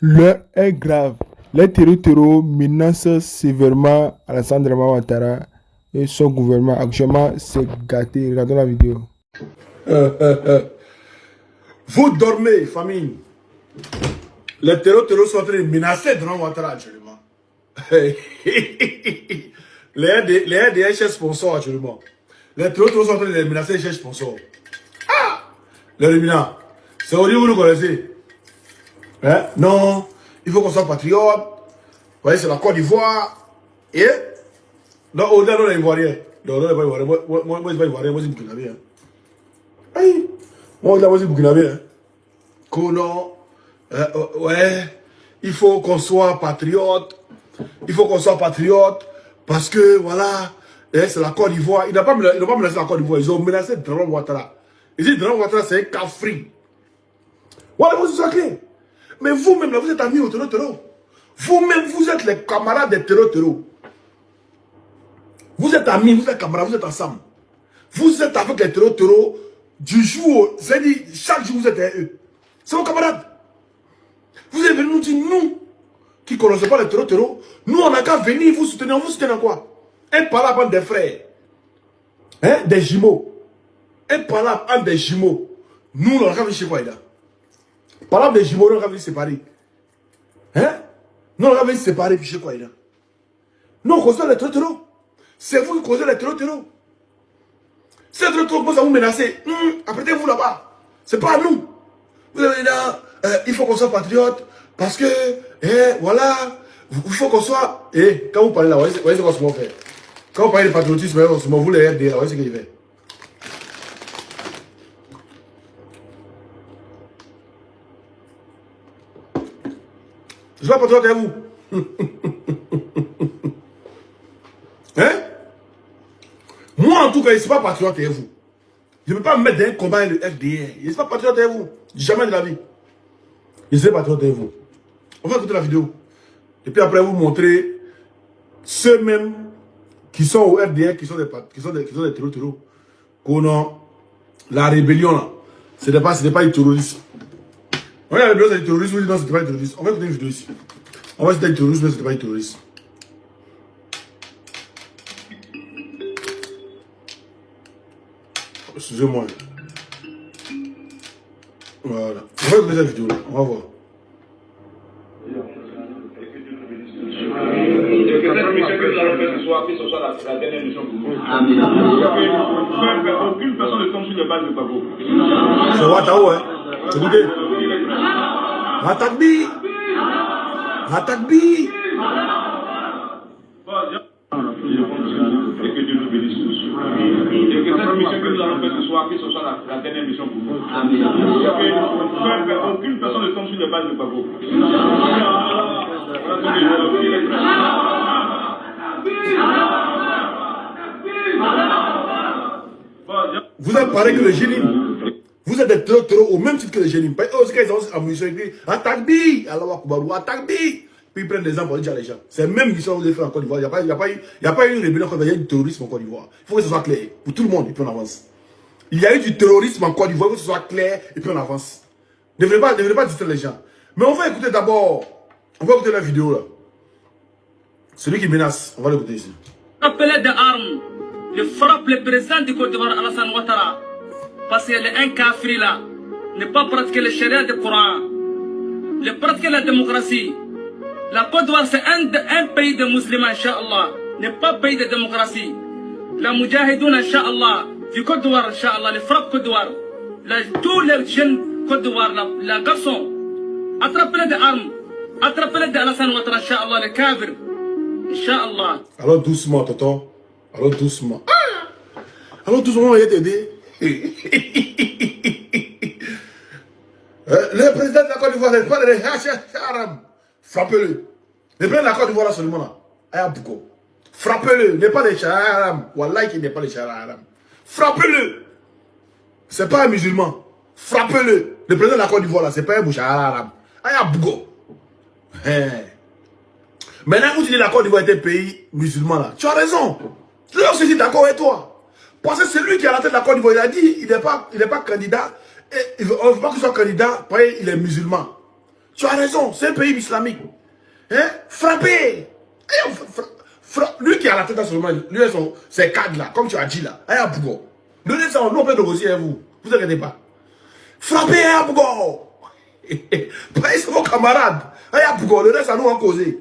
L'heure est grave. Les terreaux menacent sévèrement Alassane Ouattara et son gouvernement. Actuellement, c'est gâté. Regardons la vidéo. Vous dormez, famille. Les terreaux sont en train de menacer Draman Ouattara actuellement. Les RDS cherchent sponsor actuellement. Les terreaux sont en train de menacer les cherchent sponsor. Ah! Les Lumina. C'est au niveau où vous connaissez. Hein? Non, il faut qu'on soit patriote. Vous voyez, c'est la Côte d'Ivoire. Et non, au-delà, non, les Ivoiriens. Non, non, les Ivoiriens. Moi, je suis pas Ivoirien, moi, je suis Burkinabé. Aïe. Moi, au-delà, moi, je suis Burkinabé. Kono, ouais, il faut qu'on soit patriote. Il faut qu'on soit patriote. Parce que, voilà, c'est la Côte d'Ivoire. Ils n'ont pas menacé la Côte d'Ivoire. Ils ont menacé Draman Ouattara. Ils disent Draman Ouattara, c'est un cafri. Voilà, vous êtes clair. Mais vous-même, là, vous êtes amis au terreau. Vous-même, vous êtes les camarades des terreaux. Vous êtes amis, vous êtes camarades, vous êtes ensemble. Vous êtes avec les terreaux du jour, c'est-à-dire chaque jour vous êtes avec eux. C'est vos camarades. Vous êtes venus nous dire, nous, qui ne connaissons pas les terreaux, nous on n'a qu'à venir vous soutenir. Vous soutenez quoi? Un palabre entre des frères, hein, des jumeaux. Un palabre entre des jumeaux. Nous, on n'a qu'à venir chez Kwaïda. Palabre des jumeaux, on n'a qu'à venir séparer. Hein? Nous, on n'a qu'à venir séparer chez Kwaïda. Nous, on cause les terreaux. C'est vous qui causez les terreaux. C'est les terreaux qui vous menacer. Apprêtez-vous là-bas. C'est pas à nous. Vous avez dit, il faut qu'on soit patriote. Parce que, voilà, il faut qu'on soit. Quand vous parlez là, vous voyez ce qu'on se fait. Quand vous parlez de patriotisme, vous les RD, vous voyez ce qu'il fait. Je ne suis pas patriote avec vous. Hein? Moi, en tout cas, je ne suis pas patriote avec vous. Je ne peux pas me mettre dans un combat avec le FDR. Je ne suis pas patriote avec vous. Jamais de la vie. Je ne suis pas patriote avec vous. On va écouter la vidéo. Et puis après, vous montrer ceux-mêmes qui sont au FDR, qui sont des terreaux. Qu'on a la rébellion là. Ce n'est pas du terrorisme. On a la rébellion, c'est du terrorisme. Oui, non, ce n'est pas du terrorisme. On va écouter une vidéo ici. On va dire du terrorisme, mais ce n'est pas du terrorisme. Excusez-moi. Voilà. On va écouter cette vidéo là. On va voir. Aucune personne ne tombe sur les balles de Babo. C'est Ouattara, hein. Écoutez. Ratagbi. Ratagbi. Et que Dieu nous bénisse tous. Et que cette mission que nous allons faire ce soir, que ce soit la dernière mission pour nous. Aucune personne ne tombe sur les balles de Babo. Vous êtes pareil que le génie. Vous êtes des terreaux au même titre que le génie. Parce qu'ils ont en mission écrit Attaque-Bi. Alors, Attaque-Bi. Puis ils prennent des gens pour dire à les gens. C'est la même mission que vous avez fait en Côte d'Ivoire. Il n'y a pas eu une rébellion, il y a eu du terrorisme en Côte d'Ivoire. Il faut que ce soit clair. Pour tout le monde, et puis on avance. Il y a eu du terrorisme en Côte d'Ivoire, il faut que ce soit clair, et puis on avance. Ne venez pas distraire les gens. Mais on va écouter d'abord. On va écouter la vidéo là. Celui qui menace, on va l'écouter ici. Appelé des armes, je frappe le président du Côte d'Ivoire, Alassane Ouattara, parce qu'il est un kafri là, ne pas pratiquer le charia du Coran, ne pratiquer la démocratie. La Côte d'Ivoire c'est un pays de musulmans, Inch'Allah, n'est pas un pays de démocratie. La Moujahidoun, Inch'Allah, du Côte d'Ivoire, Inch'Allah, les frappes Côte d'Ivoire, tous les jeunes Côte d'Ivoire, les garçons, attrapez-les des armes, attrapez-les d'Alassane Ouattara, Inch'Allah, les kafir. Inch'Allah. Alors doucement, tonton. Alors doucement. Alors doucement, on va t'aider. Le président de la Côte d'Ivoire n'est pas de Haram. Frappez-le. Le président de la Côte d'Ivoire là seulement là. Ayabouko. Frappez-le. N'est pas de Haram. Wallah qui n'est pas de Haram. Frappez-le. C'est pas un musulman. Frappez-le. Le président de la Côte d'Ivoire là, c'est pas un Haram. Ayabouko. Maintenant, où tu dis la Côte d'Ivoire est un pays musulman là, tu as raison. Je suis d'accord avec toi. Parce que c'est lui qui est à la tête de la Côte d'Ivoire, il a dit il n'est pas candidat. Et on ne veut pas qu'il soit candidat, parce qu'il est musulman. Tu as raison, c'est un pays islamique. Hein? Frappez. Lui qui a la tête à seulement, lui et ses cadres là, comme tu as dit là, à Bougo. Donnez ça, nous on peut négocier avec vous. Vous inquiétez pas. Frappez à Bougo. C'est vos camarades. À Bougo, le reste à nous en causer.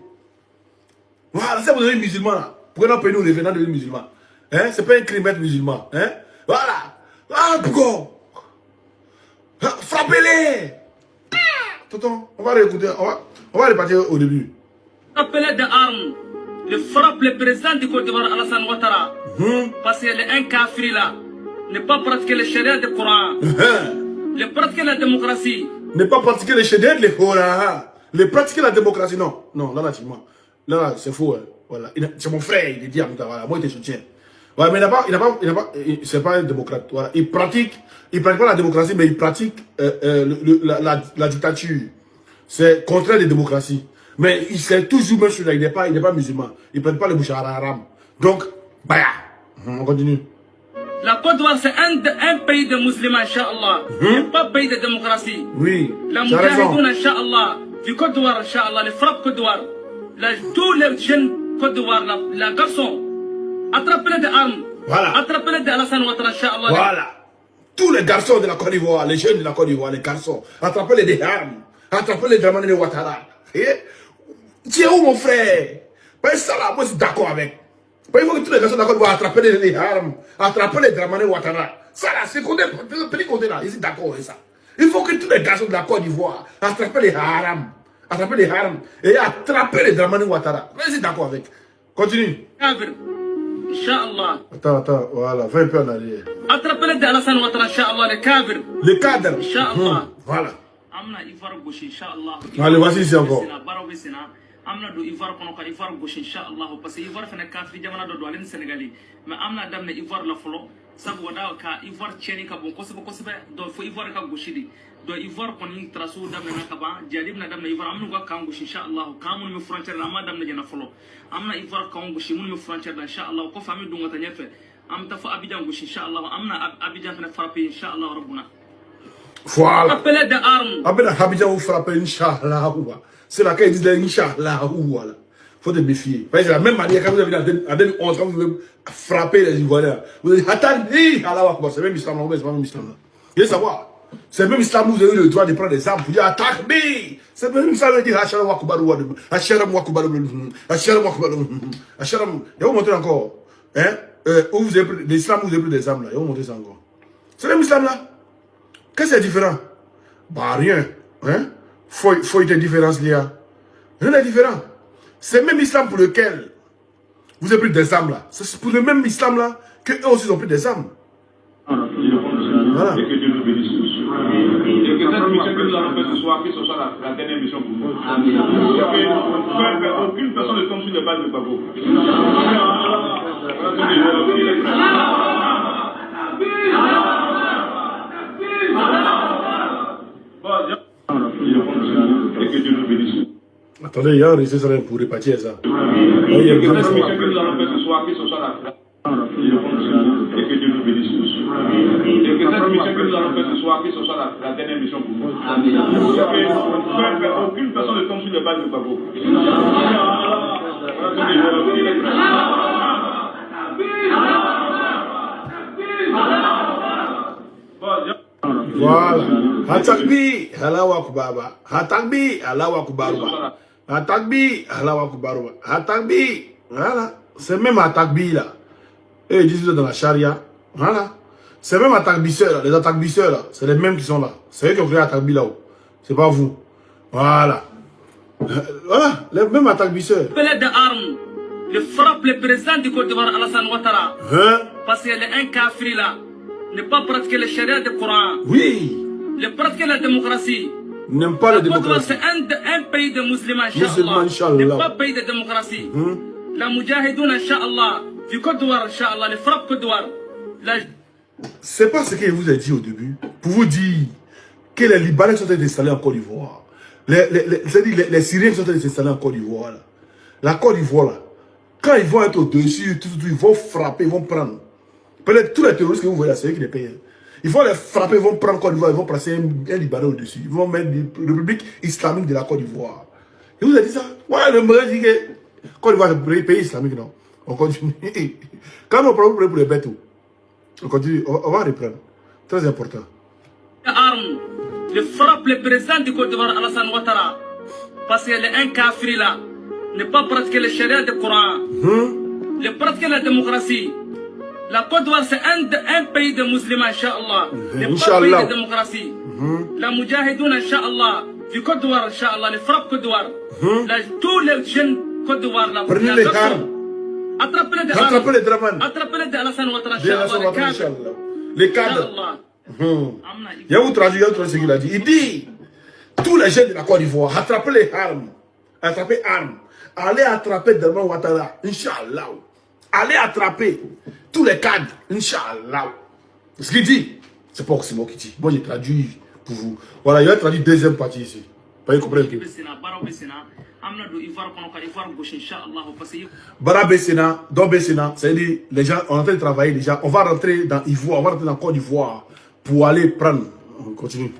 Voilà, c'est vous êtes musulmans là. Pourquoi nous payons les venants de musulmans? Hein? C'est pas un crime d'être musulman. Hein? Voilà. Ah, Bougo. Frappez-les. Tonton, on va réécouter, on va repartir au début. Appelez des armes. Le frappe le président du Côte d'Ivoire, Alassane Ouattara. Parce qu'il est un kafri là. Ne pas pratiquer le charia du Coran. Ne pratiquer la démocratie. Ne pas pratiquer le charia du Coran. Ne pratiquer la démocratie, non. Non, là, tu mens. Là, c'est faux. Hein. Voilà. C'est mon frère, il est dit à voilà. Moi, je te soutiens. Ouais, mais c'est pas un démocrate. Voilà. Il pratique pas la démocratie, mais il pratique la dictature. C'est contraire de la démocratie. Mais il s'est toujours même celui-là, il n'est pas musulman. Il ne prend pas le bouchard haram. Donc, bah, on continue. La Côte d'Ivoire, c'est un pays de musulmans, Inch'Allah. Pas un pays de démocratie. Oui. La Moudjahidoun, Inch'Allah. Du Côte d'Ivoire, Inch'Allah. Les frappes Côte d'Ivoire. Tous les jeunes Côte d'Ivoire, les garçons, attrapez-les des armes. Voilà. Attrapez-les de Alassane Ouattara, Inch'Allah. Voilà. Tous les garçons de la Côte d'Ivoire, les jeunes de la Côte d'Ivoire, les garçons, attrapez-les des armes. Attrapez-les Dramane de Ouattara. Tu es où mon frère? Ben ça là, moi je suis d'accord avec. Ben, il faut que tous les garçons d'accord doivent attraper les armes, attraper les Dramane Ouattara. Ça là, c'est le petit côté là, ils sont d'accord avec ça. Il faut que tous les garçons de la Côte d'Ivoire attraper les armes, et attraper les Dramane Ouattara. Mais ils sont d'accord avec. Continue. Inch'Allah. Attends, voilà, fais un peu en arrière. Attrapez-les de Alassane Ouattara, Inch'Allah, les cadres. Les cadres. Inch'Allah. Voilà. Amna Ivoire gauche, Inch'Allah. Allez, voici ici encore. Amna do Ivoire kono ka Ivoire gauche, Inch'Allah. Parce que Ivoire fait un kafri jamana do alen Sénégalais. Mais amna damne Ivoire la folo. Sabu wada ka Ivoire tieni ka bon kosebe do fo Ivoire ka gauche di. Do Ivoire koni trasu damne na kaba. Jalib na damne Ivoire amnu ka kan gauche, Inch'Allah. Kamun mi frontière amna damne jana folo. Amna Ivoire kan gauche mun mi frontière Inch'Allah. Ko fami dunga tanyefe. Am ta fo Abidjan gauche, Inch'Allah. Amna Abidjan fait frapper, Inch'Allah rabbuna. Voilà. Appelez des armes. Appelez Abidjan vous frapper, Inch'Allah. C'est là qu'ils disent Inch'Allah. Voilà. Faut te méfier. Parce que de la même manière, quand vous avez dit en 2011, quand vous avez frappé les Ivoiriens, vous avez dit attendez, Allah, c'est même islam, c'est pas même islam. Vous voulez savoir? C'est même islam, vous avez le droit de prendre des armes pour dire attaque-moi. C'est même ça, vous dire Hachem Wakubaru, Hachem Wakubaru, Hachem Wakubaru, Hachem. Je vais vous montrer encore. Hein? Où vous avez pris l'islam, vous avez pris des armes là. Je vais vous montrer ça encore. C'est même islam là. Qu'est-ce que c'est différent? Bah rien. Hein? Faut y avoir différence là. Rien n'est différent. C'est même islam pour lequel vous avez pris des armes là. C'est pour le même islam là que eux aussi ont pris des armes. Voilà. Et que Dieu nous bénisse tous. Et que cette mission que nous allons faire ce soir, que ce soit la dernière mission pour nous. Que aucune personne ne tombe sur les balles de Babo. Et que Dieu nous bénisse. Attendez, il y a un récit pour répartir ça. Et que cette mission que nous allons faire ce soir, que ce soit la et que Dieu nous bénisse tous. Et que cette mission que nous allons faire ce soir, que ce soit la dernière mission pour nous. Que aucune personne ne tombe sur les balles de Babo. Voilà. Hatakbi, Allahu Akbar. Hatakbi, Allahu Akbar. Hatakbi, Allahu Akbar. Hatakbi. Voilà. C'est même Hatakbi là. Et ils disent dans la charia. Voilà. C'est même Hatakbisseurs là. Les Hatakbisseurs là. C'est les mêmes qui sont là. C'est eux qui ont créé Hatakbi là-haut. C'est pas vous. Voilà. Voilà. Les mêmes Hatakbisseurs. Appelez des armes. Le frappe le président du Côte d'Ivoire, Alassane Ouattara. Hein? Parce qu'il est un kafri là. Ne pas pratiquer le charia du Coran. Oui. Ne pratiquer la démocratie. N'aime pas la démocratie. C'est un pays de musulmans, Musulmans, Inch'Allah. Ne pas un pays de démocratie. La Moudjahidoun, Inch'Allah. Du Côte d'Ivoire, Inch'Allah. Les frappes Côte d'Ivoire. C'est pas ce que je vous ai dit au début. Pour vous dire que les Libanais sont installés en Côte d'Ivoire. Les Syriens sont installés en Côte d'Ivoire. La Côte d'Ivoire, là. Quand ils vont être au-dessus, ils vont frapper, ils vont prendre. Peut-être tous les terroristes que vous voyez là, c'est eux qui les payent. Ils vont les frapper, ils vont prendre Côte d'Ivoire, ils vont placer un Libanais au-dessus. Ils vont mettre la République islamique de la Côte d'Ivoire. Il vous a dit ça? Ouais, le monde dit que Côte d'Ivoire est un pays islamique, non? On continue. Quand on prend pour les bêtes, on continue, on va reprendre. Très important. Armes, je frappe le président du Côte d'Ivoire, Alassane Ouattara, parce qu'il est un kafri là, ne pas pratiquer le charia du Coran, ne pratiquer la démocratie. La Côte d'Ivoire, c'est un pays de musulmans, Inch'Allah. Ne pas pays de démocratie. La Moujahidoun, Inch'Allah, du Côte d'Ivoire, Inch'Allah, les frappes Côte d'Ivoire. Tous les jeunes Côte d'Ivoire là. Prenez les armes. Attrapez-les de Rattrapez les dramans. Attrapez-les de Alassane Ouattara, Inch'Allah. Les cadres. Il y a autre ce qu'il a dit. Il dit, tous les jeunes de la Côte d'Ivoire, attrapez les armes. Attrapez armes. Allez attraper Draman Ouattara, Inch'Allah. Allez attraper tous les cadres, Inch'Allah. Ce qu'il dit, c'est pas Oximo qui dit. Moi, j'ai traduit pour vous. Voilà, il a traduit deuxième partie ici. Vous comprenez? Bara Bessena, dans Bessena, c'est-à-dire, les gens, on est en train de travailler déjà. On va rentrer dans Ivoire, on va rentrer dans Côte d'Ivoire pour aller prendre. On continue.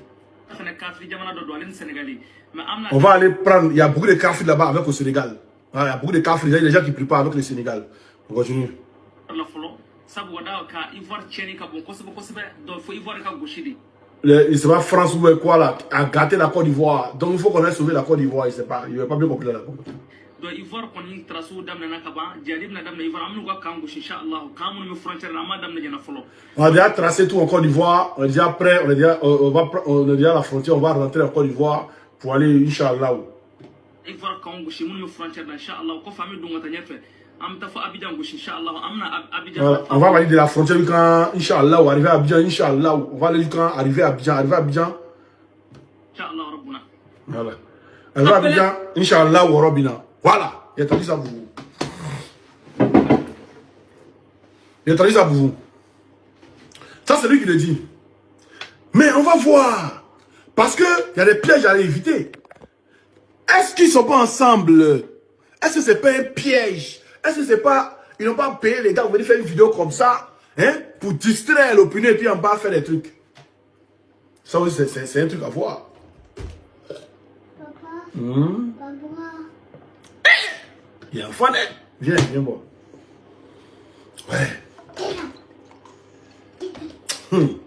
On va aller prendre. Il y a beaucoup de cafés là-bas avec le Sénégal. Il y a beaucoup de cafés, il y a des gens qui préparent avec le Sénégal. On continue. Il sera France ou quoi là, à gâter la Côte d'Ivoire. Donc il faut qu'on ait sauvé la Côte d'Ivoire, il ne sait pas. Il n'avait pas bien compris la Côte d'Ivoire. On a déjà tracé tout en Côte d'Ivoire, on est déjà prêt, on est déjà à la frontière, on va rentrer en Côte d'Ivoire pour aller, Inch'Allah. On va aller de la frontière quand Inch'Allah, arriver à Abidjan, Inch'Allah. On va aller quand arriver à Abidjan. Voilà. Arriver à Abidjan, Inch'Allah ou Robina. Voilà. Il a traduit ça pour vous. Il a traduit ça pour vous. Ça, c'est lui qui le dit. Mais on va voir. Parce qu'il y a des pièges à éviter. Est-ce qu'ils ne sont pas ensemble? Est-ce que ce n'est pas un piège? Est-ce que c'est pas... Ils n'ont pas payé les gars pour venir faire une vidéo comme ça, hein, pour distraire l'opinion et puis en bas faire des trucs. Ça aussi, c'est un truc à voir. Papa. Il y a un fan. Viens voir. Ouais.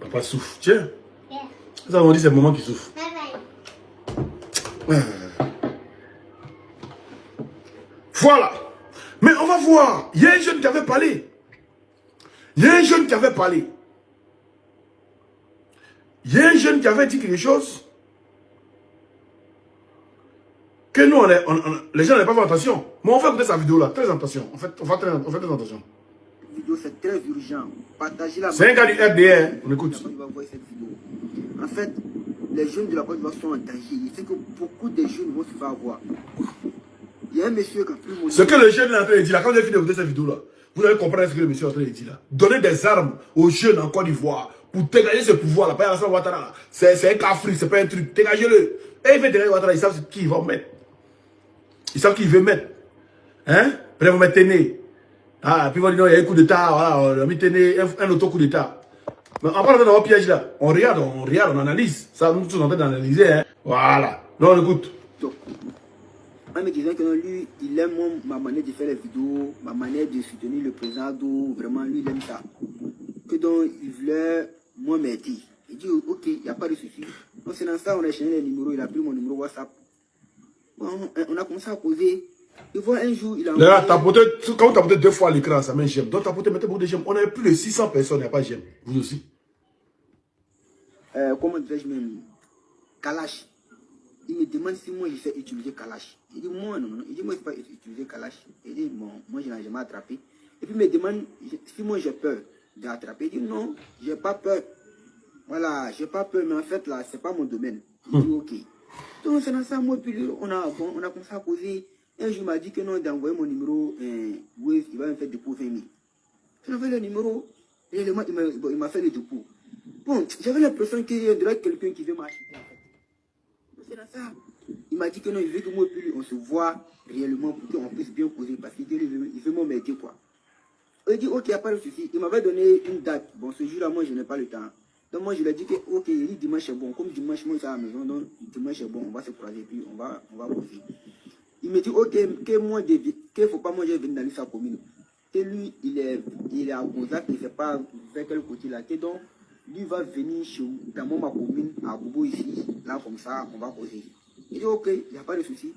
Papa souffre. Tiens. Ça, on dit c'est le moment qui souffre. Voilà. Mais on va voir. Il y a un jeune qui avait parlé. Il y a un jeune qui avait parlé. Il y a un jeune qui avait dit quelque chose que nous, les gens n'avaient pas fait attention. Mais on va écouter sa vidéo là. Très attention. On fait très attention. Cette vidéo, c'est très urgent. Partagez la. C'est un gars du RDR. On écoute. En fait, les jeunes de la Côte d'Ivoire sont en danger. Il sait que beaucoup de jeunes vont se faire avoir. Il y a un monsieur qui a pris mon... Ce que le jeune est en train de dire là, quand vous avez fini d'écouter cette vidéo là, vous allez comprendre ce que le monsieur est en train de dire là. Donner des armes aux jeunes en Côte d'Ivoire pour dégager ce pouvoir là. Pas Alassane Ouattara. C'est un cafri, c'est pas un truc. Dégagez-le. Et il veut dégager Ouattara, ils savent qui ils vont mettre. Ils savent qui ils veulent mettre. Hein? Puis ils vont mettre Téné. Ah, puis ils vont dire non, il y a un coup d'état, voilà, on a mis Téné, un autre coup d'état. Mais en parlant d'un piège là, on regarde, on analyse. Ça, nous sommes en train d'analyser, hein. Voilà. Là, on écoute. En me disant que non, lui, il aime ma manière de faire les vidéos, ma manière de soutenir le président Ado, vraiment, lui, il aime ça. Que donc, il voulait, moi, m'aider. Il dit, ok, il n'y a pas de souci. Donc, c'est dans ça, on a échangé les numéros, il a pris mon numéro WhatsApp. Bon, on a commencé à causer. Il voit un jour, il a... Là, quand vous tapotez 2 fois à l'écran, ça met j'aime. Donc, tapotez, mettez beaucoup de j'aime. On avait plus de 600 personnes, il n'y a pas j'aime. Vous aussi. Comment dirais-je même? Kalash. Il me demande si moi je sais utiliser Kalash. Il dit moi non. Il dit moi je ne sais pas utiliser Kalash. Il dit bon, moi je n'ai jamais attrapé. Et puis il me demande si moi j'ai peur d'attraper. Il dit non, j'ai pas peur. Voilà, j'ai pas peur, mais en fait là, c'est pas mon domaine. Il dit ok. Donc c'est dans ça, moi puis on a commencé à causer. Un jour il m'a dit que non, d'envoyer mon numéro, Wave, il va me faire dépôt 20 000. J'ai envoyé le numéro, et il m'a fait le dépôt. Bon, j'avais l'impression qu'il y aurait quelqu'un qui veut m'acheter en fait. C'est dans ça. Il m'a dit que non, il veut que moi et lui, on se voit réellement pour qu'on puisse bien causer parce qu'il veut m'aider quoi. Il dit ok, il n'y a pas de souci. Il m'avait donné une date. Bon, ce jour-là, moi, je n'ai pas le temps. Donc moi je lui ai dit que ok, il dit dimanche est bon. Comme dimanche moi je suis à la maison, donc dimanche est bon, on va se croiser puis on va poser. Il me dit ok, que moi qu'il faut pas manger venir dans sa commune. Que lui il est à Gonzac, il ne sait pas vers quel côté là. Que donc lui va venir chez dans ma commune à Bobo ici, là comme ça on va poser. Il dit ok, il n'y a pas de souci.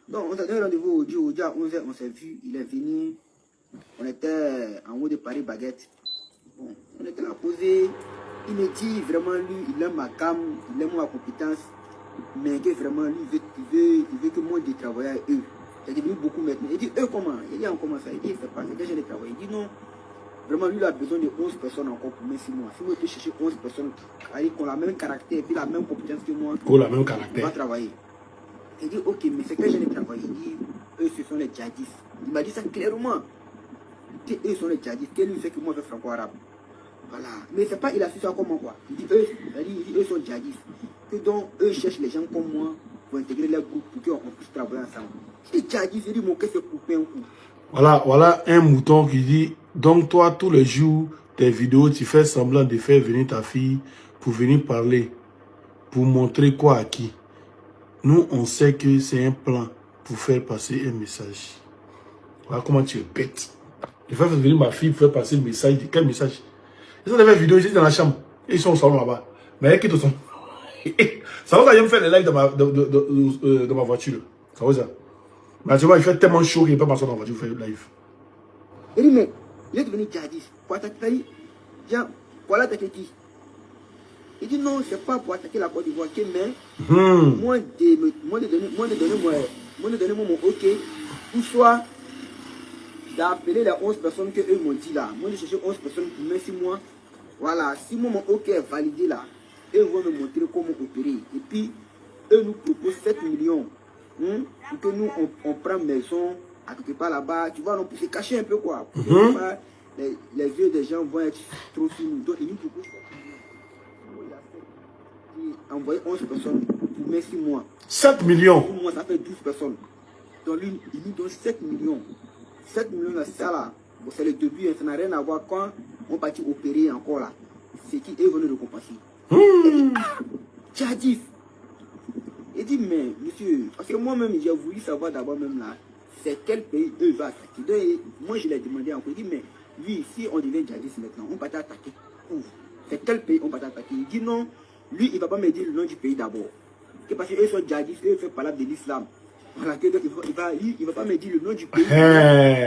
Donc on s'est donné rendez-vous aujourd'hui à 11h, on s'est vu, il est venu, on était en haut de Paris Baguette. Bon, on était là posé. Il me dit vraiment lui, il aime ma cam, il aime ma compétence, mais que vraiment lui, il veut que moi je travaille avec eux. C'est devenu beaucoup maintenant. Il dit eux comment? Il dit on commence ça. Il dit c'est pas c'est que j'ai travaillé. Il dit non. Vraiment lui il a besoin de 11 personnes encore pour mes 6 mois. Si moi je peux chercher 11 personnes qui ont la même caractère et puis la même compétence que moi, Pour la même on caractère. va travailler. Il dit ok, mais c'est que j'ai travaillé. Il dit eux ce sont les djihadistes. Il m'a dit ça clairement. Que eux sont les djihadistes. Que lui fait que moi je fais franco-arabe. Voilà. Mais c'est pas, il a su ça comment quoi. Il dit eux sont djihadistes. Que donc eux cherchent les gens comme moi pour intégrer leur groupe pour qu'on puisse travailler ensemble. Si djihadistes, il dit mon cœur se couper un coup. Voilà un mouton qui dit, donc toi tous les jours, tes vidéos, tu fais semblant de faire venir ta fille pour venir parler, pour montrer quoi à qui. Nous, on sait que c'est un plan pour faire passer un message. Voilà comment tu es bête. Je fais venir ma fille pour faire passer le message. Quel message? Ils ont des vidéos ici dans la chambre. Et ils sont au salon là-bas. Mais ils quittent au son. Ça va quand me faire les lives dans ma voiture. Ça va ça. Mais tu vois, il fait tellement chaud qu'il ne peut pas passer dans la voiture pour faire le live. Il dit, mais il est devenu djihadiste. Pour attaquer, pour attaquer qui? Il dit non, c'est pas pour attaquer la Côte d'Ivoire, mais moi de donner mon ok, ou soit d'appeler les 11 personnes que eux m'ont dit là. Moi de chercher 11 personnes pour mes 6 mois. Voilà, si mon ok est validé là, eux vont me montrer comment opérer. Et puis, eux nous proposent 7 millions. Pour que nous, on prend maison à quelque part là-bas. Tu vois, on peut se cacher un peu quoi. Pour que pas, les yeux des gens vont être trop sur nous. Donc, ils nous proposent 7 millions. Envoyer 11 personnes pour mes 6 mois. 7 millions. Pour moi, ça fait 12 personnes. Donc, lui, il nous donne 7 millions. 7 millions, là, ça là, c'est le début. Ça n'a rien à voir quand on va opérer encore là. C'est qui eux vont nous récompenser. Djihadiste. Il dit, mais monsieur, parce que moi-même, j'ai voulu savoir d'abord même là, c'est quel pays eux vont attaquer. Donc, moi, je l'ai demandé encore. Il dit, mais lui, si on devient djihadiste maintenant, on va t'attaquer. C'est quel pays on va t'attaquer? Il dit non, lui, il ne va pas me dire le nom du pays d'abord. Parce qu'eux sont djihadistes, eux font parler de l'islam. Voilà, il ne va pas me dire le nom du pays.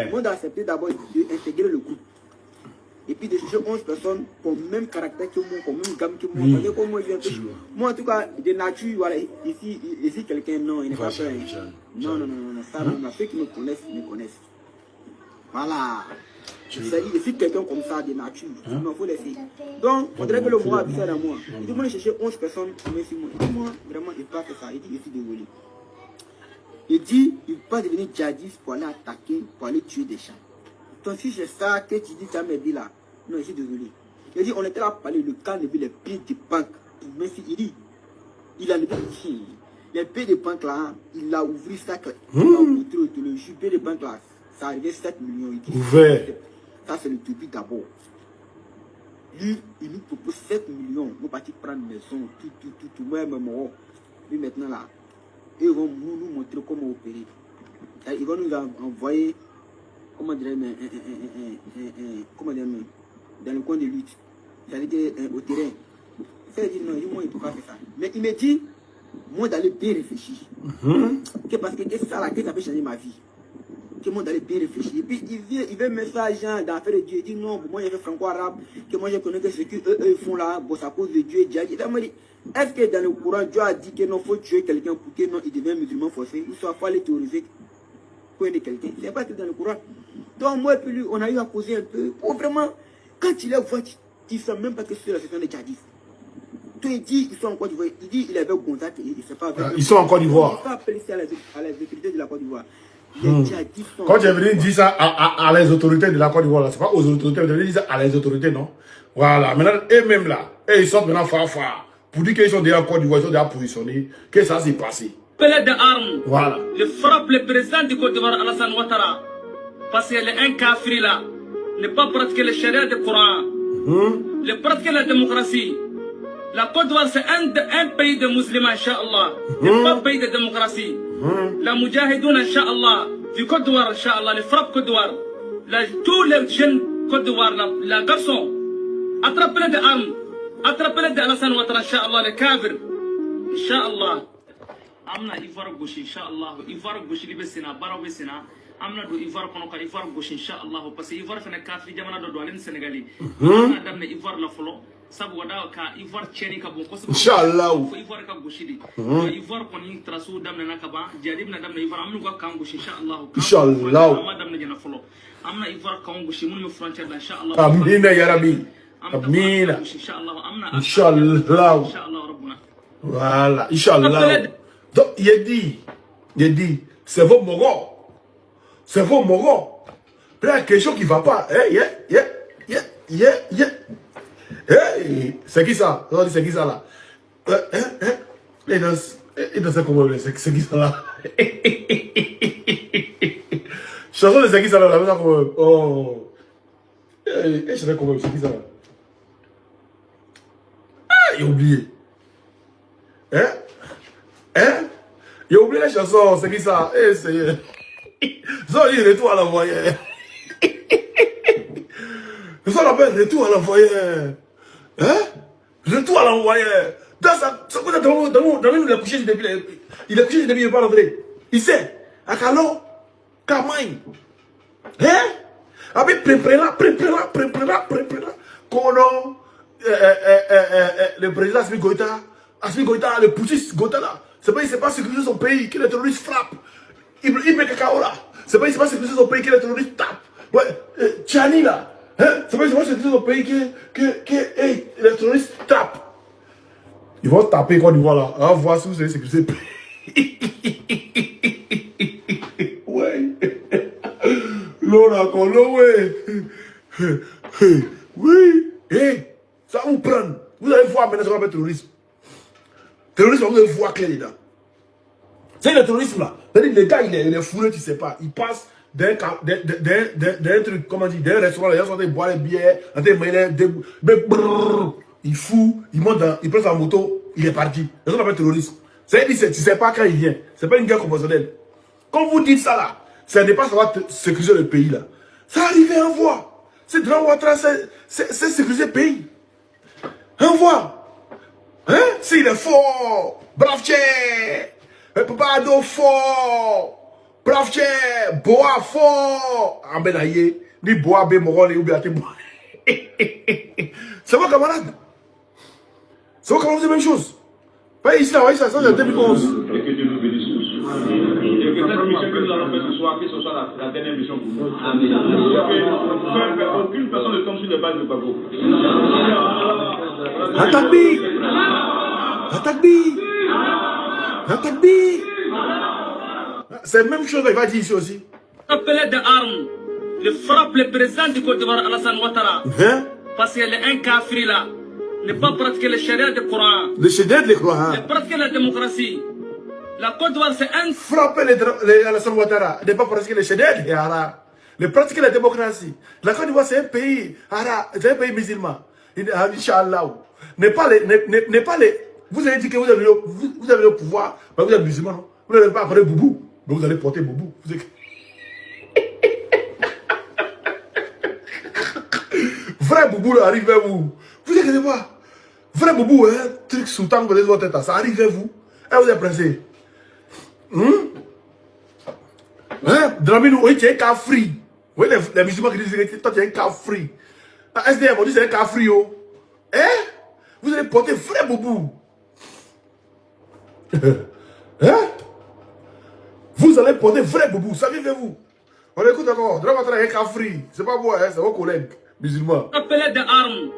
Moi, d'accepter d'abord d'intégrer le groupe. Et puis de chercher 11 personnes qui ont le même caractère que moi, qui ont le même gamme que moi. Parce que comme moi, en tout cas, de nature, voilà, ici quelqu'un, non, il n'est pas prêt. Non, ça, non, ceux qui me connaissent, me connaissent. Voilà. C'est-à-dire, si quelqu'un comme ça, de nature, il m'en faut laisser. Donc, il faudrait que le moi habite à moi. Il dit, moi, je cherche 11 personnes, mais si moi. Il dit, moi, vraiment, il ne peut pas faire ça. Il dit, je suis désolé. Il dit, il ne peut pas devenir djihadiste pour aller attaquer, pour aller tuer des gens. Donc si c'est ça que tu dis, tu as dit là, non, je suis désolé. Il dit, on était là pour parler, le cas levé les pieds de banque. Mais il dit, il a levé les pieds de banque là, il a ouvert ça, il a montré le jupe de banque là, ça arrivait 7 millions. Il dit, ouvert. Ça c'est le début d'abord. Lui, il nous propose 7 millions. On va partir prendre maison, tout, moi, même. Puis maintenant là, ils vont nous montrer comment opérer. Ils vont nous envoyer. Comment dire, dans le coin de lutte, c'est-à-dire au terrain. Il dit non, moi, il ne peut pas faire ça. Mais il me dit, moi, d'aller bien réfléchir. Que parce que c'est ça là, que ça peut changer ma vie. Que moi, d'aller bien réfléchir. Et puis, il veut mettre ça à Jean dans l'affaire de Dieu. Il dit non, moi, j'ai fait franco-arabe, que moi, je connais que ce qu'eux font là, bon, ça cause de Dieu et Dieu. Il m'a dit, est-ce que dans le courant, Dieu a dit que non, il faut tuer quelqu'un pour que non, il devienne musulman forcé, ou soit il faut aller théoriser de quelqu'un. C'est pas que dans le courant. Donc moi et puis lui, on a eu à causer un peu. Oh, vraiment, quand il les voit, tu ne sais même pas que ceux-là, ce sont des djihadistes. Toi, il dit, ils sont en Côte d'Ivoire. Il dit, il avait contact, il ne sait pas. Ils sont en Côte d'Ivoire. Il ne faut pas appeler ça à les autorités de la Côte d'Ivoire. Les djihadistes sont... Quand tu es venu dire ça à les autorités de la Côte d'Ivoire, c'est pas aux autorités, tu es venu dire ça à les autorités, non? Voilà, maintenant, eux-mêmes là, ils sortent maintenant far. Pour dire qu'ils sont déjà en Côte d'Ivoire, ils sont déjà positionnés, que ça s'est passé. Pellet d'armes. Voilà. Le frappe le président du Côte d'Ivoire, Alassane Ouattara. Parce qu'il est un kafri là. Ne pas pratiquer le charia du Coran. Ne pratiquer la démocratie. La Côte d'Ivoire, c'est un pays de musulmans, Inch'Allah. C'est pas un pays de démocratie. La Moudjahidoun, Inch'Allah, du Côte d'Ivoire, Inch'Allah, les frappes Côte d'Ivoire, tous les jeunes Côte d'Ivoire, la garçon, attrapez-les des armes, attrapez-les de Alassane Ouattara, Inch'Allah, les kafir, Inch'Allah. Amna Ivoire gauche, Inch'Allah, Ivoire gauche, Libé Sénat, Barabé Sénat, Amna do Ivoire Konoka, Ivoire gauche, Inch'Allah, parce que Ivoire fait un kafir, Jamana do Doualen Sénégalais. Amna Damne Ivoire la Folo. Sabu wada ka Ivoire tieni ka bon koso Inshallah Ivoire ka goshidi Ivoire koni trasu damna nakaba jadib na damna Ivoire amnu ka goshi inshallah amma damna jana folo amna Ivoire ka goshi mun frontière da inshallah amina ya rabbi amina inshallah amna inshallah rabbuna voilà inshallah donc il dit c'est vos moros la question qui va pas Hey, c'est qui ça? C'est qui ça là? Il danse comment? C'est qui ça là? Chanson de c'est qui ça là? Oh, je sais comment c'est qui ça là? Ah, il a oublié. Il a oublié la chanson, c'est qui ça? C'est il retour à l'envoyer. Ça l'appelle retour à l'envoyer. Retour à l'envoyer. Dans il a couché depuis. Il a couché depuis, il n'est pas rentré. Il sait. À Kalo, Kamaï. Avec prépara. Kono, le président Asmi Goïta, le putschiste Goïta là. C'est pas, il ne sait pas sécuriser son pays, que les terroristes frappent. Il met Kakao là. C'est pas, il ne sait pas sécuriser son pays, que les terroristes tapent. Ouais, Tchani là. C'est pas sécuriser son pays, que les terroristes tapent. Ils vont taper quand ils voient là. On va voir si vous savez sécuriser le pays. Ouais. L'on a encore l'eau, ouais. Oui. Ça vous prend. Vous allez voir maintenant ce qu'on appelle terrorisme. Terrorisme, vous allez voir clair dedans. C'est le terrorisme là. C'est-à-dire, le gars, il est fourré, tu sais pas. Il passe d'un truc, comment on dit, d'un restaurant, les gens sont en train de boire les bières, en train de manger, il fout, il monte dans, il prend sa moto, il est parti. C'est ce qu'on appelle terrorisme. C'est-à-dire, tu sais pas quand il vient. C'est pas une guerre conventionnelle. Quand vous dites ça là, ça n'est pas savoir sécuriser le pays là. Ça arrive en voie. C'est Grand Ouattara, c'est sécuriser le pays. En voie. S'il est fort, brave Tché, Papa fort, brave Tché, Boa fort, Ambenaye, ni Boa be Morole ou Béaté Boa. C'est vos camarades. C'est vos camarades, c'est la même chose. Pas ici, là, ça c'est 2011. Et que Dieu nous bénisse tous. Et que cette mission que nous allons faire ce soir, que ce soit la dernière mission pour nous. Que aucune personne ne tombe sur les balles de Babo. Attaque. C'est la même chose qu'il va dire ici aussi. Appelez des armes, le frappe le président du Côte d'Ivoire, Alassane Ouattara. Parce qu'il est un kafri là. Ne pas pratiquer le charia du Coran. Le charia du Coran. Ne pratiquer la démocratie. La Côte d'Ivoire, c'est un... Frapper Alassane Ouattara. Ne pas pratiquer le charia du Coran. Ne pratiquer la démocratie. La Côte d'Ivoire, c'est un pays arabe. C'est un pays musulman. Inch'Allah. Ne pas les... Vous avez dit que vous avez le pouvoir. Mais vous êtes musulman, non? Vous n'allez pas appeler Boubou. Mais vous allez porter Boubou. Vrai Boubou arrive vers vous. Vous inquiétez pas. Vrai Boubou, truc sultan que les autres états, ça arrive vers vous. Et vous êtes pressé. Dramine, oui, tu es un cas free. Oui, les musulmans qui disent que toi tu es un cas free. SDF, on dit c'est un cas free. Vous allez porter vrai Boubou. Vous allez porter vrai Boubou, ça vient vers vous. On écoute encore. Dramine, un cas free. C'est pas moi, c'est vos collègues musulmans. Appelez des armes.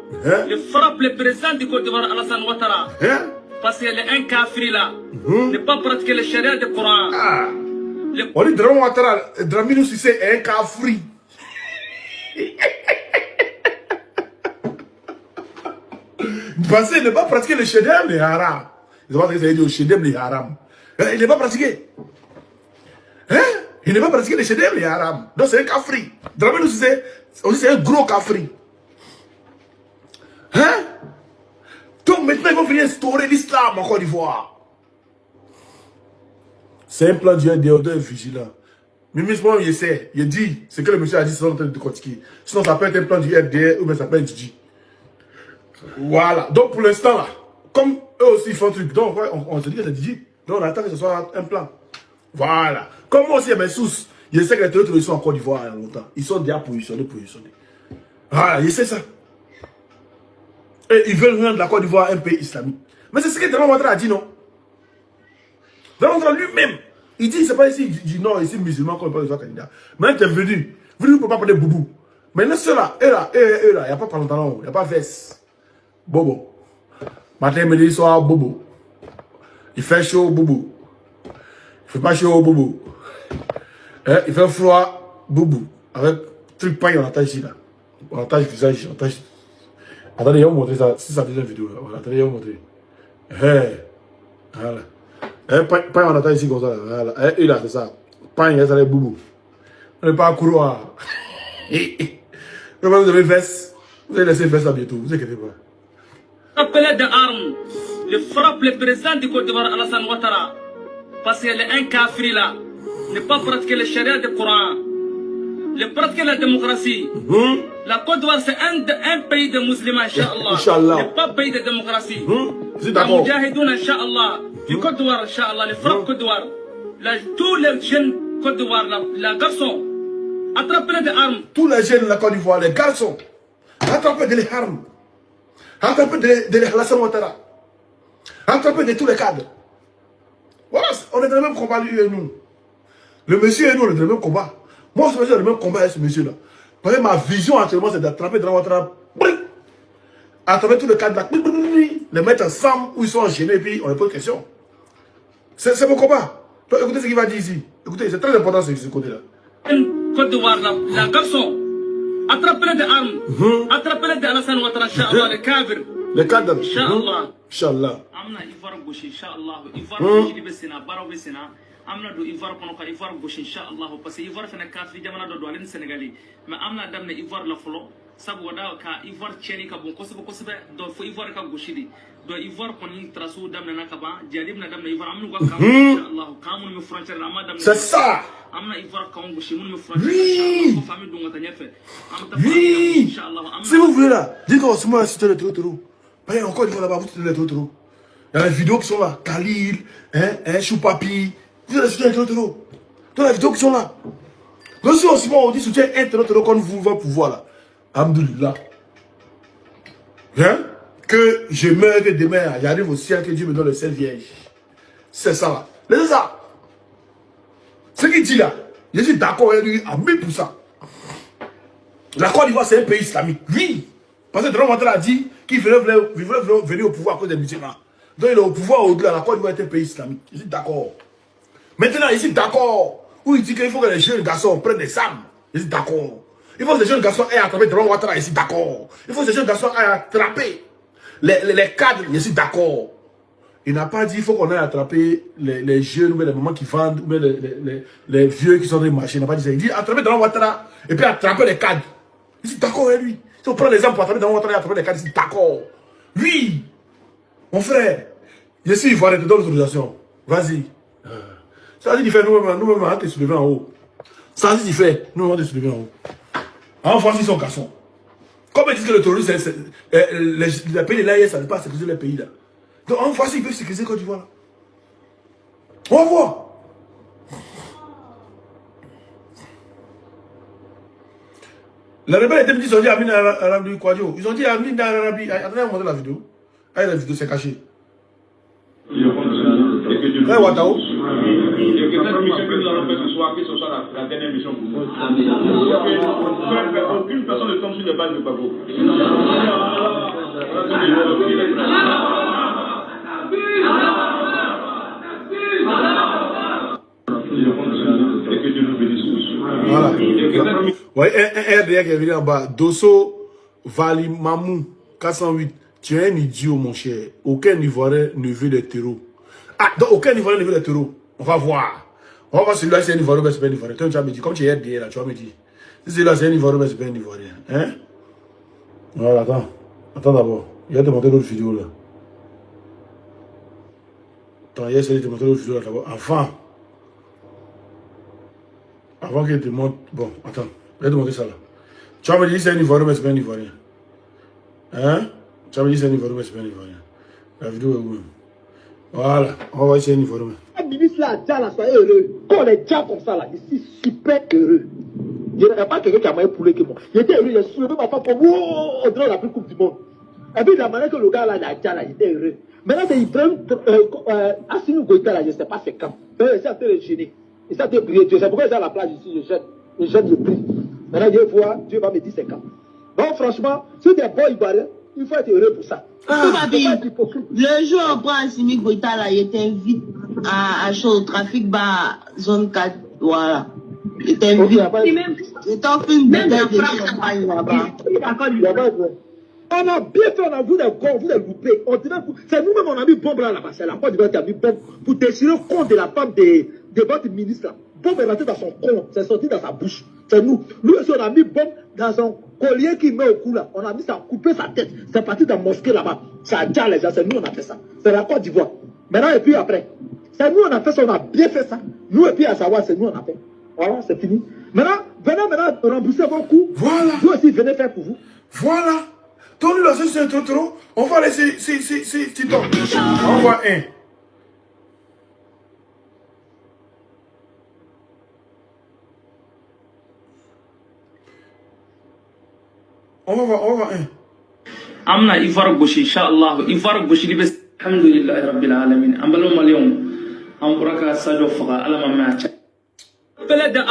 Le frappe le président du Côte d'Ivoire, Alassane Ouattara. Parce qu'il est un kafri là. Ne pas pratiquer le charia du Coran. On dit Dramine Ouattara, Dramine Cissé est un kafri. Parce qu'il ne pas pratiquer le charia des haram. Ils ont dit que c'est le charia des haram. Il n'est pas pratiqué. Il n'est pas pratiqué le charia des haram. Donc c'est un kafri. Dramine Cissé, on dit c'est un gros kafri. Donc Donc maintenant, ils vont venir instaurer l'islam en Côte d'Ivoire. C'est un plan du RDO2 vigilant. Mimis, moi, il essaie. Il dit, c'est que le monsieur a dit, c'est en train de décortiquer. Sinon, ça peut être un plan du RDA ou bien ça peut être Didi. Voilà. Donc, pour l'instant, là, comme eux aussi ils font un truc, donc, ouais, on se dit que c'est Didi. Donc, on attend que ce soit un plan. Voilà. Comme moi aussi, il y a mes sources. Je sais que les terroristes sont en Côte d'Ivoire il y a longtemps. Ils sont déjà positionnés. Voilà, je sais ça. Et ils veulent rendre la Côte d'Ivoire un pays islamique. Mais c'est ce que Draman Ouattara a dit, non? Draman Ouattara lui-même, il dit, c'est pas ici, il dit non, ici musulman qu'on ne peut pas candidat. Maintenant, tu es venu, vous ne pouvez pas parler boubou. Maintenant, ceux-là, eux là, il n'y a pas pantalon, il n'y a pas veste. Bobo. Matin, midi, soir, bobo. Il fait chaud, bobo. Il ne fait pas chaud, bobo. Il fait froid, boubou. Avec truc paille, on attache ici là. On attache visage, on attache. Attendez, on va montrer ça. Si ça fait une vidéo là. Voilà, attendez, on va montrer. Voilà. Paille, on attache ici comme ça. Voilà. Et là, c'est ça. Paille, ça les boubou. On n'est pas à couloir. Vous avez veste. Vous allez laisser veste là bientôt. Vous inquiétez pas. Appelé d'armes, le frappe le président du Côte d'Ivoire, Alassane Ouattara, parce qu'il est un kafri là. Ne pas pratiquer le charia du Coran, ne pratiquer la démocratie. La Côte d'Ivoire, c'est un pays de musulmans, Inch'Allah. Ne pas pays de démocratie. C'est d'accord. Les Moudjahidoun, Inch'Allah, du Côte d'Ivoire, Inch'Allah, les frappes Côte d'Ivoire, tous les jeunes Côte d'Ivoire, les garçons, attrapez des armes. Tous les jeunes de la Côte d'Ivoire, les garçons, attrapez des armes. Attrapez de Alassane Ouattara. Attrapez de tous les cadres. Voilà, on est dans le même combat, lui et nous. Le monsieur et nous, on est dans le même combat. Moi, je suis dans le même combat avec ce monsieur-là. Parce que ma vision actuellement, c'est d'attraper Draman Ouattara. Attraper tous les cadres là. Les mettre ensemble où ils sont gênés et puis on ne pose de questions. C'est mon combat. Donc, écoutez ce qu'il va dire ici. Écoutez, c'est très important ce côté-là. Côte d'Ivoire, la garçon. Attrapez-les des armes. Attrapez-les de Alassane Ouattara, Inch'Allah, les cadres. Les cadres. Inch'Allah. Inch'Allah. Amna Ivoire gauche, Inch'Allah. Ivoire gauche, il Bessena, Baro Bessena. Amna do Ivoire kono ka Ivoire gauche, Inch'Allah. Parce que Ivoire fait un café, Jamana do Douane Sénégalais. Mais Amna damne Ivoire la folo. Sabu wada ka Ivoire tcheni ka bon kosobe do fo Ivoire ka gauche di. Do Ivoire koni trasu damne na kaba. Diadib na damne Ivoire amnu ka Inch'Allah. Kamun me frontière na damne. C'est ça. Amna Ivoire ka gauche, mun me frontière. Oui. Famille do ngata nyefe. Oui. Si vous voulez là, dites qu'on se met à citer les trop. Mais encore une fois là-bas, vous citez les trop. Il y a les vidéos qui sont là. Khalil, Choupapi. Vous allez soutenir les trop. Dans les vidéos qui sont là. Donc si on dit soutien un trop comme vous va pouvoir là. Alhamdoulilah. Hein? Que je meure, que demain, j'arrive au ciel, que Dieu me donne le ciel vierge. C'est ça là. C'est ça. Ce qu'il dit là, je suis d'accord avec lui à 1000%. La Côte d'Ivoire, c'est un pays islamique. Oui. Parce que Draman Ouattara a dit qu'il voulait venir au pouvoir à cause des musulmans. Donc il est au pouvoir au-delà. La Côte d'Ivoire est un pays islamique. Je suis d'accord. Maintenant, je suis d'accord. Où il dit qu'il faut que les jeunes garçons prennent des armes. Je suis d'accord. Il faut que les jeunes garçons aient attrapé Draman Ouattara. Je suis d'accord. Il faut que les jeunes garçons aient attrapé les cadres. Je suis d'accord. Il n'a pas dit qu'il faut qu'on ait attrapé les jeunes ou les mamans qui vendent ou les vieux qui sont dans les marchés. Il n'a pas dit ça. Il dit attraper Draman Ouattara et puis attraper les cadres. Je suis d'accord avec lui. Si on prend les armes pour attraper Draman Ouattara et attraper les cadres, je suis d'accord. Oui. Mon frère, je suis ivoirien, te donne l'autorisation. Vas-y. Ça dit, il fait nous-mêmes, on va te soulever en haut. Ça dit, il fait, nous, on va te soulever en haut. En France, ils sont garçons. Comme ils disent que le terrorisme, les pays de l'AIS, ça ne peut pas sécuriser les pays là. Donc en France, ils peuvent sécuriser Côte d'Ivoire là. On va voir. Les rebelles étaient ils ont dit à Amin Arabi Kwadjo. Ils ont dit à Amin Arabi. Attendez, on va montrer la vidéo. Ah, la vidéo, c'est caché. Ouais, Ouattao. Et que cette mission que nous allons faire ce soit la dernière mission pour nous. Aucune personne ne tombe sur les balles de Babo. Et que Dieu nous bénisse tous. Voilà. Ouais, un RDA qui est venu en bas. Dosso Valimamou 408. Tu es un idiot, mon cher. Aucun Ivoirien ne veut des terreaux. Ah, donc aucun Ivoirien ne veut des terreaux. On va voir. On va voir si celui-là c'est un Ivoirien ou c'est pas un Ivoirien. Toi, tu vas me dire, comme tu es RDA là, tu vas me dire. Si celui-là c'est un Ivoirien ou c'est pas un Ivoirien. Hein? Voilà, attends. Attends d'abord. Il va te montrer l'autre vidéo là. Attends, hier, c'est de montrer le vidéo d'abord. Avant qu'il te montre. Bon, attends. Je vais te montrer ça là. Tu vas me dire c'est un Ivoirien, mais c'est pas un Ivoirien. Hein? Tu vas me dire c'est un Ivoirien, mais c'est pas un Ivoirien. La vidéo est où même? Voilà. On va voir si c'est un Ivoirien. Le ministre là, déjà là, soyez heureux. Quand on est déjà comme ça là, je suis super heureux. Je n'avais pas quelqu'un qui a moins poulet que moi. J'étais heureux, j'ai soulevé ma femme comme on dirait la plus coupe du monde. Et puis la manière que le gars là, j'étais heureux. Maintenant, c'est Ibrahim Assimi Goïta là, je ne sais pas c'est quand. Il s'est en train de gêner. Il s'est en train de prier Dieu. C'est pourquoi il est à la plage ici, je jeûne, je prie. Maintenant, Dieu voit, Dieu va me dire c'est quand. Donc franchement, si tu es bon Ivoirien, il faut être heureux pour ça. Le jour où on prend Assimi Goïta là, il t'invite à au trafic bas zone 4, voilà. Il t'invite. Il t'offre une bouteille de champagne là-bas. On a bien fait, on a vu des corps, vous les loupés. C'est nous-mêmes, on a mis bombe là-bas. C'est la Côte d'Ivoire qui a mis bombe pour déchirer le compte de la femme de votre ministre là. Bombe est rentrée dans son compte, c'est sorti dans sa bouche. C'est nous. Nous aussi, on a mis bombe dans son collier qui met au cou là. On a mis ça, coupé sa tête. C'est parti dans la mosquée là-bas. Ça a déjà les gens, c'est nous, on a fait ça. C'est la Côte d'Ivoire. Maintenant, et puis après, c'est nous, on a fait ça, on a bien fait ça. Nous, et puis à savoir, c'est nous, on a fait. Voilà, c'est fini. Maintenant, venez maintenant rembourser vos coûts. Voilà. Vous aussi, venez faire pour vous. Voilà. Ton là, c'est trop. On va laisser Titon. On voit un. On va voir un. amna ivar goshi inshallah ivar goshi libes alhamdulillah rabbil alamin ambalo malion amburaka sajo faga alama ma cha belada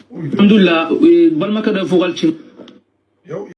alhamdulillah balmaka da fogal ci yow